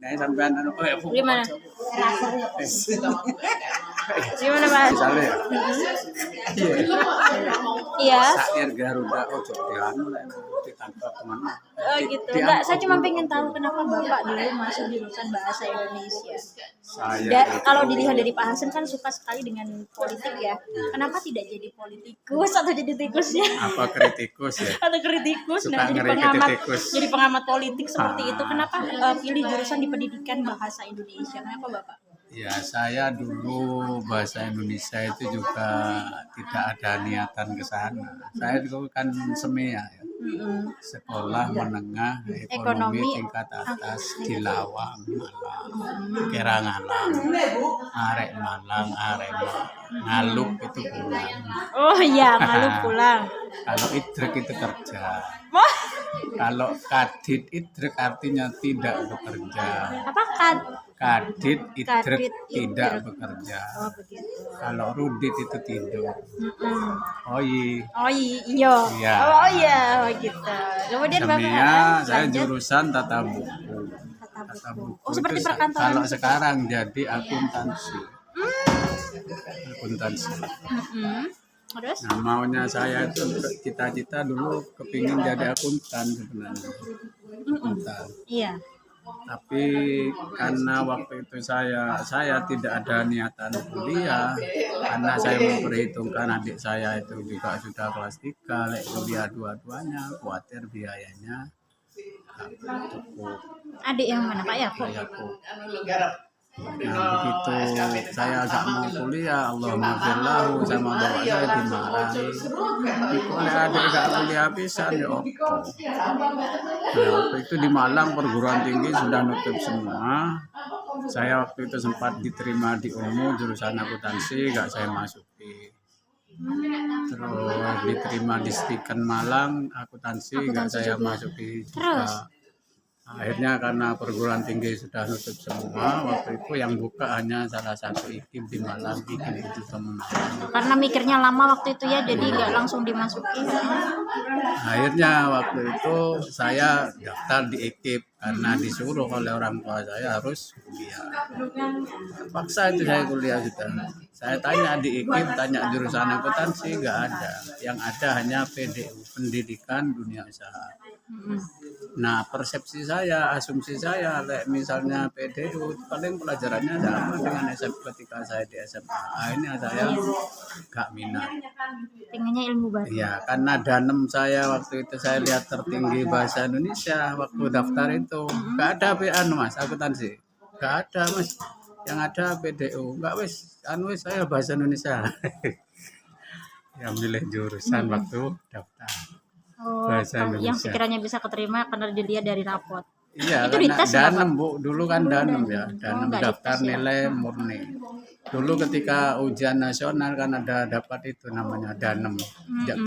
Kayak sampean Gimana? Gimana Pak? misalnya ya. Iya. Sair Garuda ojo dianu lah ditangkap teman. Oh gitu. Enggak, saya cuma pengen tahu kenapa Bapak dulu masuk jurusan bahasa Indonesia. Kalau dilihat dari Pak Hasan kan suka sekali dengan politik ya. Kenapa tidak jadi politikus atau jadi tikusnya? Apa kritikus ya? Atau kritikus, Suka jadi ngerikiti pengamat, tikus. jadi pengamat politik seperti itu. Kenapa pilih jurusan di pendidikan bahasa Indonesia? Kenapa Bapak? Ya, saya dulu bahasa Indonesia itu juga tidak ada niatan ke sana. Saya dulu kan semea ya. Sekolah menengah ekonomi tingkat atas di Lawang, Malang, Kerangalang, Arek Malang, Arema, Ngaluk itu pulang. Oh iya, Ngaluk pulang. Kalau idrek itu kerja. Wah, Kalau kadit idrek artinya tidak bekerja. apa kan? Kadit idrek Kadit tidak idrek. bekerja. Oh begitu. Kalau rudit itu tidur. Mm-mm. Oh iya. Oh iya. Iya. Oh iya, begitu. Kemudian Bapak Semia saya lanjut. jurusan tata buku. Tata Tata buku. buku Oh seperti itu perkantoran. kalau sekarang jadi akuntansi. Akuntansi. Mm-mm. Terus? Nah, maunya saya itu cita-cita dulu kepingin jadi akuntan sebenarnya. Akuntan. Iya. Tapi karena waktu itu saya tidak ada niatan kuliah, karena saya memperhitungkan adik saya itu juga sudah kelas 3, kuliah dua-duanya, khawatir biayanya nggak cukup. Adik yang mana Pak Yakob? Nah begitu saya agak mau kuliah, Allahumma sama bapak saya dimarahi. Oleh adik gak kuliah bisa ya opo. Nah, waktu itu di Malang perguruan tinggi sudah nutup semua. Saya waktu itu sempat diterima di UMU jurusan akuntansi, gak saya masuki. Terus diterima di Stiken Malang akuntansi, gak saya masuki juga. Akhirnya karena perguruan tinggi sudah nutup semua, waktu itu yang buka hanya salah satu IKIP di Malang, IKIP itu Malang. Karena mikirnya lama waktu itu ya, jadi nggak langsung dimasuki. Akhirnya waktu itu saya daftar di IKIP karena disuruh oleh orang tua saya harus kuliah. Paksa itu saya kuliah sudah. Saya tanya di IKIP, tanya jurusan akuntansi, nggak ada. Yang ada hanya PDU, Pendidikan Dunia Usaha. Nah persepsi saya, asumsi saya, misalnya PDU paling pelajarannya sama dengan SMA ketika saya di SMA. Akhirnya saya gak minat. Pengennya ilmu baru. Ya karena danem saya waktu itu saya lihat tertinggi bahasa Indonesia waktu daftar itu gak ada PAN mas, akuntansi gak ada mas. Yang ada PDU, gak wis, saya bahasa Indonesia. Yang milih jurusan waktu daftar. Oh, Bahasa yang Indonesia. sekiranya bisa keterima karena dilihat dari rapot. Iya, Itu karena dites nggak, danem bu, dulu kan danem ya, danem nggak daftar dites ya? nilai murni. Dulu ketika ujian nasional kan ada dapat itu namanya danem,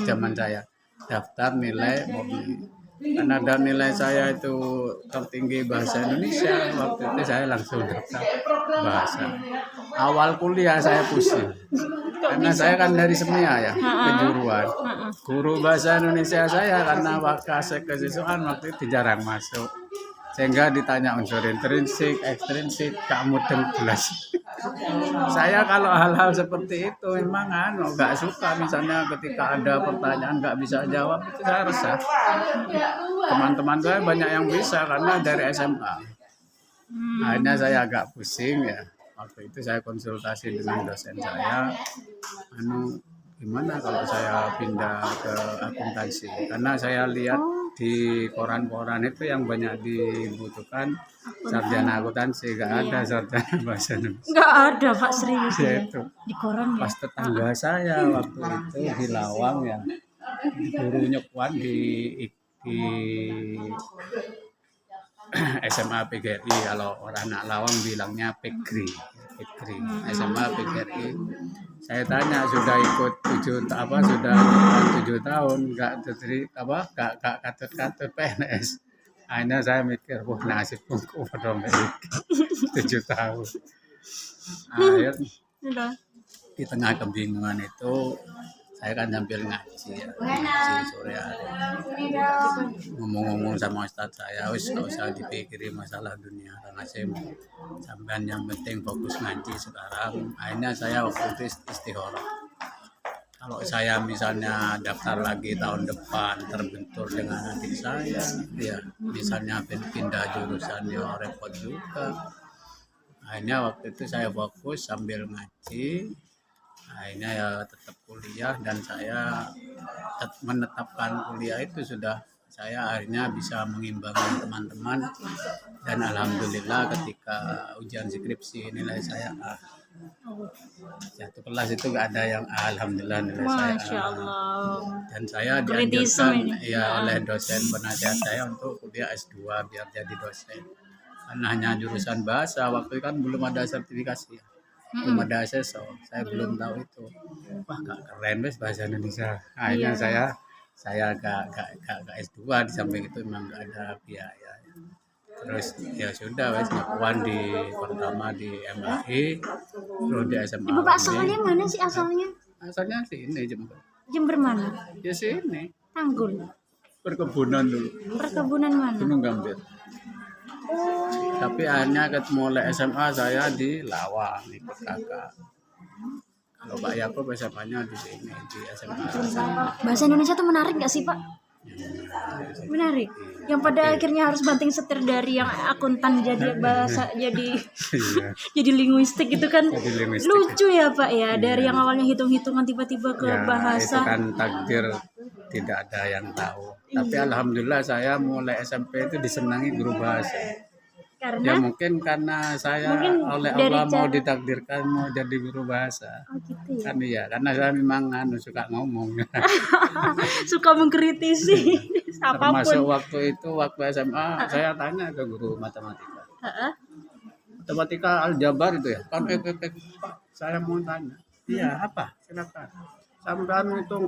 zaman saya daftar nilai murni. Karena ada nilai saya itu tertinggi bahasa Indonesia, waktu itu saya langsung daftar bahasa. Awal kuliah saya pusing, karena saya kan dari semia ya, kejuruan. Guru bahasa Indonesia saya karena waktu kesiswaan waktu itu jarang masuk, sehingga ditanya unsur intrinsik, ekstrinsik, kamu belas. Saya kalau hal-hal seperti itu memang nggak suka, misalnya ketika ada pertanyaan nggak bisa jawab itu saya resah. Teman-teman saya banyak yang bisa karena dari SMA. Akhirnya saya agak pusing ya. Waktu itu saya konsultasi dengan dosen saya, gimana kalau saya pindah ke akuntansi? Karena saya lihat di koran-koran itu yang banyak dibutuhkan sarjana akuntansi, nggak ada sarjana bahasa Indonesia. Nggak ada Pak, serius Ya, ya. itu. Di koran ya. Pas tetangga saya waktu itu di Lawang ya, guru nyekuan di SMA PGRI, kalau orang anak Lawang bilangnya PGRI. SMA PGRI. Saya tanya sudah ikut 7 tahun nggak katut PNS. Akhirnya saya mikir, wah nasibku pada 7 tahun. Akhirnya Udah. di tengah kebingungan itu saya kan sambil ngaji ya, ngaji sore hari. Ngomong-ngomong sama ustadz saya, wis gak usah dipikirin masalah dunia karena saya sampean yang penting fokus ngaji sekarang. Akhirnya saya waktu itu istikharah. Kalau saya misalnya daftar lagi tahun depan terbentur dengan adik saya, ya misalnya pindah jurusan ya repot juga. Akhirnya waktu itu saya fokus sambil ngaji. Akhirnya ya tetap kuliah dan saya menetapkan kuliah itu sudah saya akhirnya bisa mengimbangi teman-teman dan alhamdulillah ketika ujian skripsi nilai saya A. Satu kelas itu gak ada yang A, alhamdulillah nilai saya Masya A. Allah. Dan saya Kritisme dianjurkan ini. ya oleh dosen penasihat saya untuk kuliah S2 biar jadi dosen. Karena hanya jurusan bahasa waktu itu kan belum ada sertifikasi ya. Belum ada SSO, saya belum tahu itu. Wah, gak keren wes bahasa Indonesia. Akhirnya saya gak S2 di samping itu memang gak ada biaya. Terus ya sudah wes ngakuan di pertama di MAI, terus di SMA. Ibu Pak asalnya mana sih asalnya? Asalnya sih ini Jember. Jember mana? Ya sini. Tanggul. Perkebunan dulu. Perkebunan mana? Gunung Gambir. Tapi akhirnya mulai SMA saya di Lawang ikut kakak. Kalau Pak Yakob SMA-nya di sini di SMA. Bahasa Indonesia tuh menarik gak sih Pak? Menarik. Yang pada akhirnya harus banting setir dari yang akuntan jadi bahasa jadi jadi linguistik itu kan Jadi linguistik. lucu ya Pak ya. Dari yang awalnya hitung-hitungan tiba-tiba ke Ya, itu bahasa. kan takdir tidak ada yang tahu. Tapi alhamdulillah saya mulai SMP itu disenangi guru bahasa. Ya Karena mungkin karena saya Mungkin oleh dari Allah mau cara- ditakdirkan mau jadi guru bahasa. oh gitu ya. Kan iya, karena saya memang suka ngomong. Suka mengkritisi Termasuk apapun. waktu itu waktu SMA saya tanya ke guru matematika. Heeh. Matematika aljabar itu ya. Kan Pak, saya mau tanya. Iya, apa? Silakan. Sampai hitung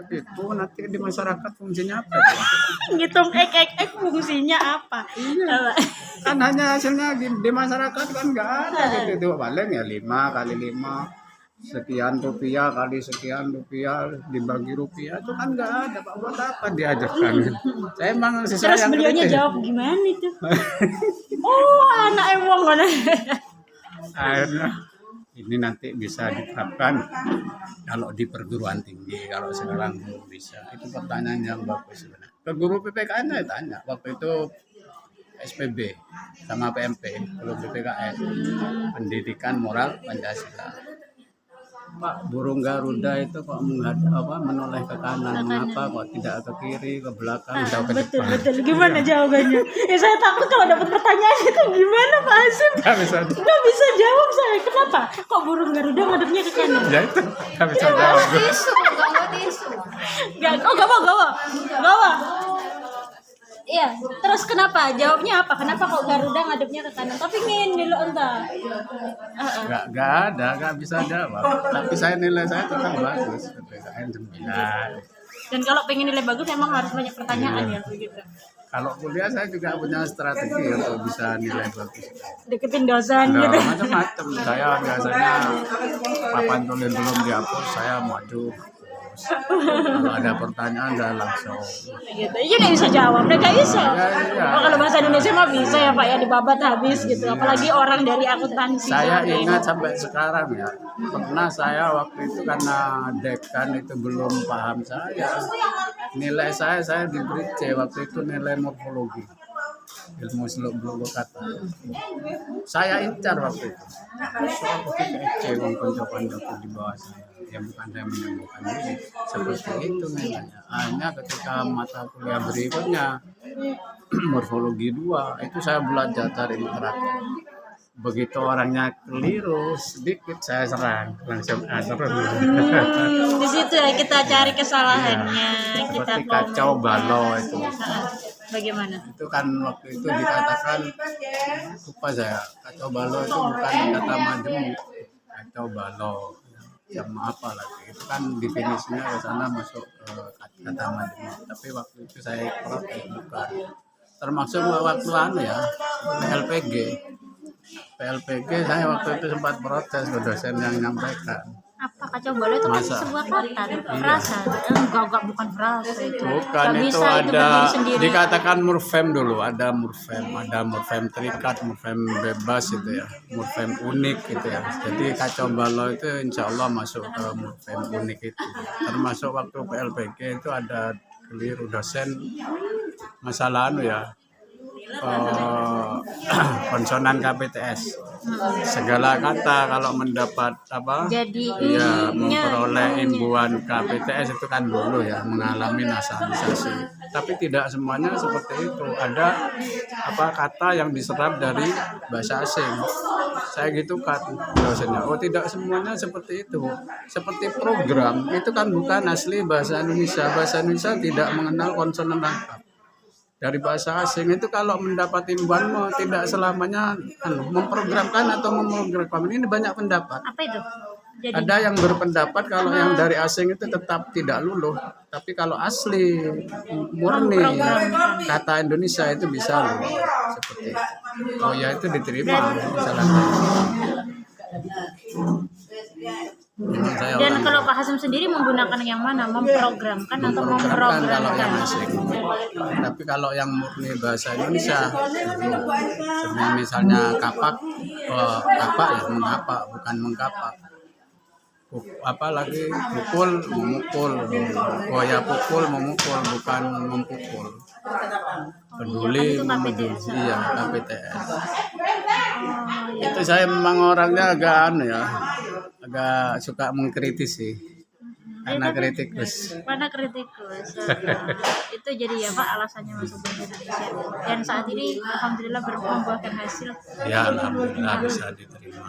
itu nanti di masyarakat fungsinya apa? Ngitung ek fungsinya apa? Coba. Kan hanya hasilnya di masyarakat kan nggak ada gitu. Itu paling ya 5 kali 5 sekian rupiah kali sekian rupiah dibagi rupiah itu kan nggak ada Pak, buat apa diajarkan? Saya emang siswa Terus yang beliaunya kritis. jawab gimana itu? Oh, anak emang mana? Akhirnya ini nanti bisa diterapkan kalau di perguruan tinggi, kalau sekarang belum bisa. Itu pertanyaan yang bagus sebenarnya. Ke guru PPKN saya tanya waktu itu SPB sama PMP, belum PPKN, pendidikan moral Pancasila. Pak, burung Garuda itu kok menoleh ke kanan, mengapa kok tidak ke kiri, ke belakang, atau ke Betul depan? betul. Gimana jawabannya? Ya saya takut kalau dapat pertanyaan itu gimana Pak Hasim? Gak bisa, Nggak bisa jawab saya. Kenapa? Kok burung Garuda ngadepnya ke kanan? ya itu gak bisa jawab. Gak mau. Iya, terus kenapa? Jawabnya apa? Kenapa kok Garuda ngadepnya ke kanan? Tapi ngin dulu entah. Gak ada, gak bisa jawab. Tapi saya nilai saya tetap bagus. PPKN 9. Dan kalau pengen nilai bagus emang harus banyak pertanyaan ya begitu. Kalau kuliah saya juga punya strategi untuk bisa nilai bagus. Deketin dosen Nah, gitu. macam-macam. Saya biasanya papan tulis belum dihapus, saya maju. Kalau ada pertanyaan saya langsung. Gitu. Iya nggak bisa jawab, mereka bisa. Iya. Oh, kalau bahasa Indonesia mah bisa ya Pak ya dibabat habis gitu. Apalagi orang dari akuntansi. Saya ingat sampai sekarang ya, pernah saya waktu itu karena dekan itu belum paham saya. Nilai saya diberi C waktu itu nilai morfologi. Ilmu seluk beluk kata. Saya incar waktu itu. Soal C konco-konco di bawah saya. Yang bukan saya menemukan diri. Seperti itu nilainya. Hanya ketika mata kuliah berikutnya morfologi 2 itu saya belajar dari literatur. Begitu orangnya keliru sedikit saya serang langsung terus. Di situ ya kita cari kesalahannya, kita Seperti kacau balau itu. Bagaimana? Itu kan waktu itu dikatakan lupa saya kacau balau itu bukan kata majemuk, kacau balau jam apa lagi itu kan definisinya ke sana masuk kata majemuk, tapi waktu itu saya protes bukan, termasuk waktu ya PLPG saya waktu itu sempat protes ke dosen yang nyampaikan. Apa kacau balau itu kan Masa? sebuah kata, frasa. Enggak, bukan frasa itu. Bukan, Nggak itu bisa itu ada berdiri sendiri. dikatakan morfem dulu, ada morfem terikat, morfem bebas itu ya, morfem unik gitu ya. Jadi kacau balau itu insya Allah masuk ke morfem unik itu. Termasuk waktu PLPG itu ada keliru dosen masalah ya, konsonan KPTS. Segala kata kalau mendapat Jadi ya memperoleh imbuhan KPTS itu kan dulu ya mengalami nasalisasi. Tapi tidak semuanya seperti itu. Ada kata yang diserap dari bahasa asing. Saya gitu kan dosennya. Oh, tidak semuanya seperti itu. Seperti program itu kan bukan asli bahasa Indonesia. Bahasa Indonesia tidak mengenal konsonan lengkap. Dari bahasa asing itu kalau mendapat imbuhan tidak selamanya memprogramkan atau memprogramkan. Ini banyak pendapat. apa itu? Jadi Ada yang berpendapat kalau yang dari asing itu tetap tidak luluh, tapi kalau asli murni kata Indonesia itu bisa luluh seperti itu. Oh ya, itu diterima misalnya. dan kalau Pak Hasim sendiri menggunakan yang mana? Memprogramkan atau Memprogramkan kalau yang memprogramkan? asing. Tapi kalau yang murni bahasa Indonesia, seperti misalnya kapak, kapak ya mengapa, bukan mengkapak. Apalagi pukul, memukul, oh ya pukul, memukul, bukan mempukul. Peduli, KPTS. iya KPTS. Itu saya memang orangnya agak suka mengkritis sih, karena kritikus. Mana kritikus. Itu jadi ya Pak alasannya masuk Bank Indonesia. Dan saat ini alhamdulillah membuahkan hasil. Ya alhamdulillah bisa diterima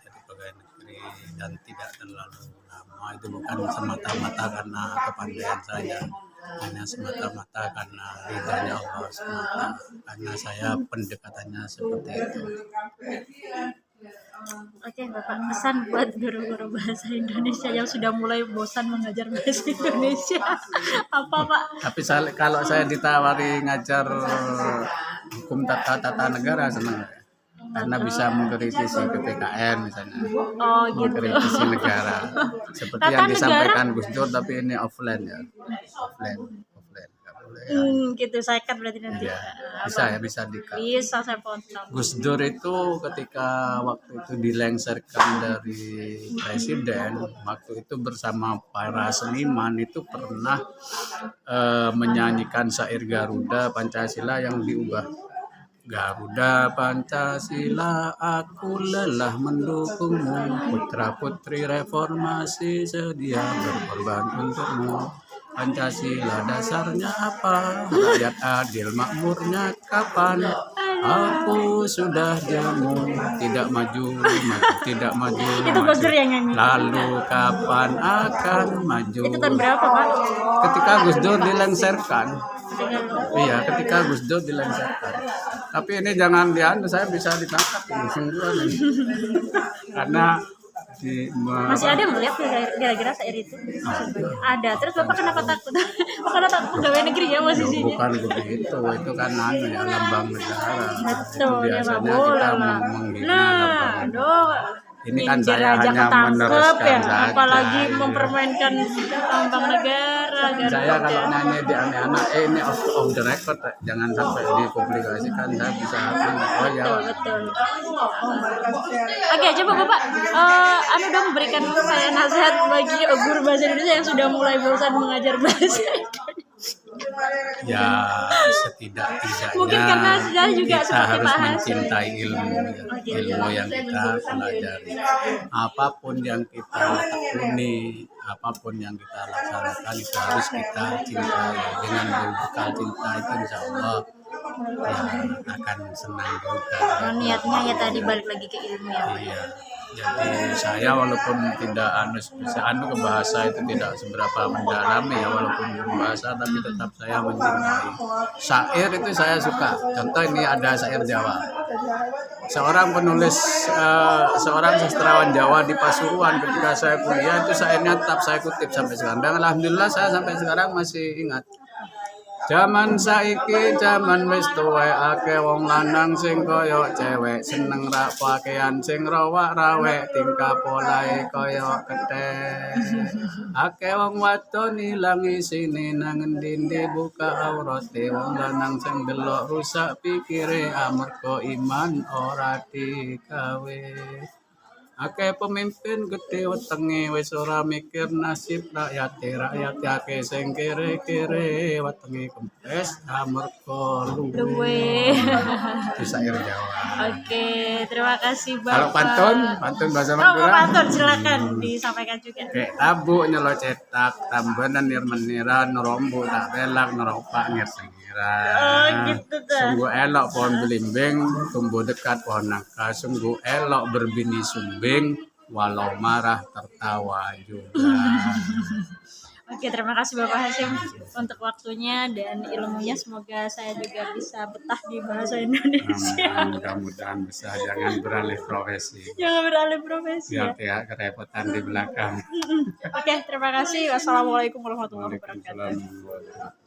jadi pegawai negeri dan tidak terlalu lama. Itu bukan semata-mata karena kepandaian saya, hanya semata-mata karena ridhanya Allah semata, karena saya pendekatannya seperti itu. Oke Bapak, pesan buat guru-guru bahasa Indonesia yang sudah mulai bosan mengajar bahasa Indonesia. Apa Pak? Tapi kalau saya ditawari ngajar hukum tata negara senang, karena bisa mengkritisi PPKN misalnya, Oh gitu. mengkritisi negara seperti Tata yang negara? disampaikan Gus Dur, tapi ini offline ya, offline nggak boleh ya. Gitu saya kan berarti nanti. Ya, bisa dikat. Bisa saya potong. Gus Dur itu ketika waktu itu dilengsarkan dari presiden, waktu itu bersama para seniman itu pernah menyanyikan syair Garuda Pancasila yang diubah. Garuda Pancasila, aku lelah mendukungmu, putra putri reformasi sedia berkorban untukmu. Pancasila dasarnya apa? Rakyat adil makmurnya kapan? Aku sudah jemu, tidak maju, tidak maju. Itu Gus Dur yang nyanyi. Lalu kapan akan maju? Itu tahun berapa Pak? Ketika Gus Dur dilengsarkan. Iya, ketika Gus Dur dilengsarkan. Tapi ini jangan saya bisa ditangkap ini sungguhan ini. Karena Masih ada yang melihat kira-kira syair itu? Ada. Terus Bapak kenapa takut? Karena takut pegawai negeri ya posisinya. bukan begitu, itu kan ya lambang negara. Betul, Itu ya nggak biasanya boleh kita lah. menghina Nah, lambang. aduh. Ini kan Minjir saya aja hanya ketangkep meneruskan ya, saja, apalagi iya. mempermainkan lambang negara. Saya kalau nyanyi di anak-anak, ini off the record, jangan sampai dipublikasikan, saya bisa oh ya. Betul. Oke, coba Bapak, Anda udah memberikan saya nasihat bagi guru bahasa Indonesia yang sudah mulai bosan mengajar bahasa Indonesia. Ya setidak-tidaknya Mungkin karena saya juga kita seperti harus Pak Hasim. mencintai ilmu yang kita pelajari. Apapun yang kita tekuni, apapun yang kita laksanakan itu harus kita cintai. Dengan berbekal cinta itu insya Allah ya, akan senang juga. Niatnya ya tadi balik lagi ke ilmu ya Pak. Iya. Jadi saya walaupun tidak ke bahasa itu tidak seberapa mendalami ya, walaupun berbahasa tapi tetap saya mencintai. Syair itu saya suka. Contoh ini ada syair Jawa. Seorang penulis, seorang sastrawan Jawa di Pasuruan ketika saya kuliah itu syairnya tetap saya kutip sampai sekarang. Dan alhamdulillah saya sampai sekarang masih ingat. Jaman saiki jaman wis tuwek akeh wong lanang sing kaya cewek seneng rak pakaian sing rawak-rawek tingkah polahe kaya kethek. Akeh wong wadon ilang isine nang endi buka aurate wong lanang sing delok rusak pikire amarga iman ora digawe. Akeh pemimpin gede wetenge wis ora mikir nasib rakyat akeh sing kere-kere wetenge kempes amarga luwe. Luwe. Itu syair Jawa. Oke, terima kasih Kalau Bapak. pantun bahasa Oh, Madura. pantun silakan disampaikan juga. Kayak tabu nyelo cetak, tambanan nir-meniran, nerombo tak pelak, neropak ngir sengiran. Oh, gitu dah. Sungguh elok pohon belimbing, tumbuh dekat pohon nangka. Sungguh elok berbini sumbing, walau marah tertawa juga. Oke, terima kasih Bapak Hasyim untuk waktunya dan ilmunya. Semoga saya juga bisa betah di bahasa Indonesia. Mudah-mudahan bisa, jangan beralih profesi. Jangan beralih profesi ya. Biar pihak kerepotan di belakang. Oke, terima kasih. Wassalamualaikum warahmatullahi wabarakatuh. Waalaikumsalam.